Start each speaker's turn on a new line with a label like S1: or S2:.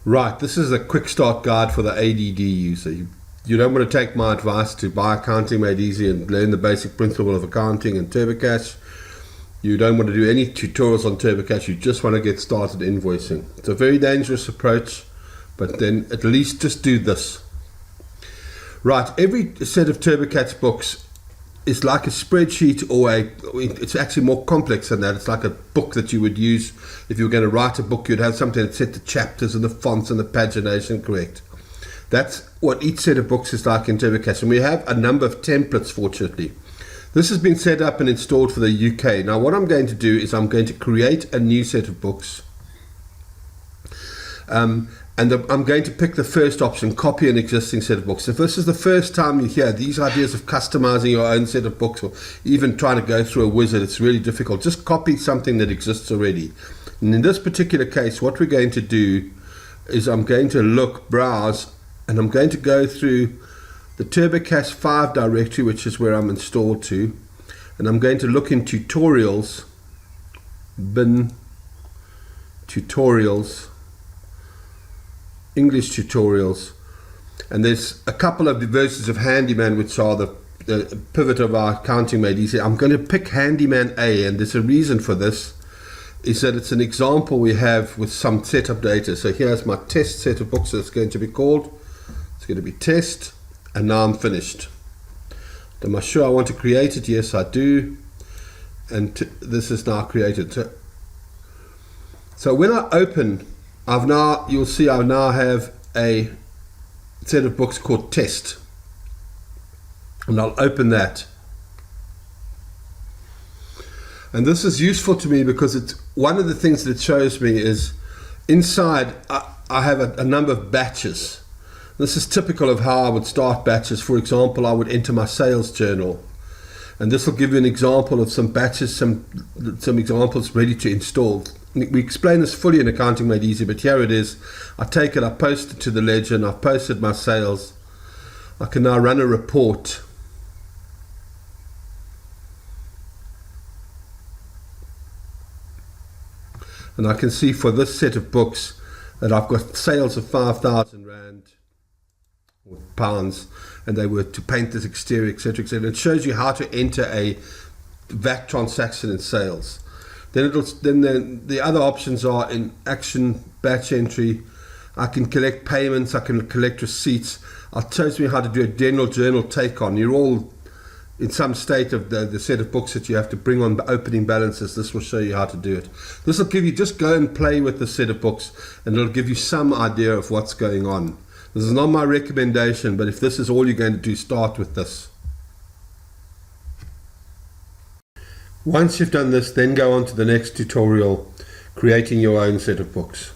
S1: Right, this is a quick start guide for the ADD user. You don't want to take my advice to buy Accounting Made Easy and learn the basic principle of accounting and TurboCASH. You don't want to do any tutorials on TurboCASH, you just want to get started invoicing. It's a very dangerous approach, but then at least just do this. Right, every set of TurboCASH books is like a spreadsheet, or it's actually more complex than that. It's like a book that you would use if you were going to write a book. You'd have something that set the chapters and the fonts and the pagination correct. That's what each set of books is like in TurboCASH, and we have a number of templates, fortunately. This has been set up and installed for the UK. Now what I'm going to do is I'm going to create a new set of books, I'm going to pick the first option, copy an existing set of books. If this is the first time you hear these ideas of customizing your own set of books, or even trying to go through a wizard, it's really difficult. Just copy something that exists already. And in this particular case, what we're going to do is I'm going to browse, and I'm going to go through the TurboCASH 5 directory, which is where I'm installed to, and I'm going to look in tutorials, bin, tutorials, English tutorials, and there's a couple of versions of Handyman which are the pivot of our Accounting Made Easy. I'm going to pick Handyman A, and there's a reason for this, is that it's an example we have with some setup data. So here's my test set of books that's going to be called. It's going to be test, and now I'm finished. Am I sure I want to create it? Yes, I do. And this is now created. So when I open, you'll see I now have a set of books called Test, and I'll open that. And this is useful to me because it's one of the things that it shows me is inside I have a number of batches. This is typical of how I would start batches. For example, I would enter my sales journal, and this will give you an example of some batches, some examples ready to install. We explain this fully in Accounting Made Easy, but here it is. I take it, I post it to the ledger, and I've posted my sales. I can now run a report. And I can see for this set of books that I've got sales of 5,000 Rand or pounds, and they were to paint this exterior, etc., etc. It shows you how to enter a VAT transaction in sales. Then the other options are in action, batch entry. I can collect payments, I can collect receipts. It shows me how to do a general journal take on. You're all in some state of the set of books that you have to bring on opening balances. This will show you how to do it. This will give you, just go and play with the set of books, and it'll give you some idea of what's going on. This is not my recommendation, but if this is all you're going to do, start with this. Once you've done this, then go on to the next tutorial, creating your own set of books.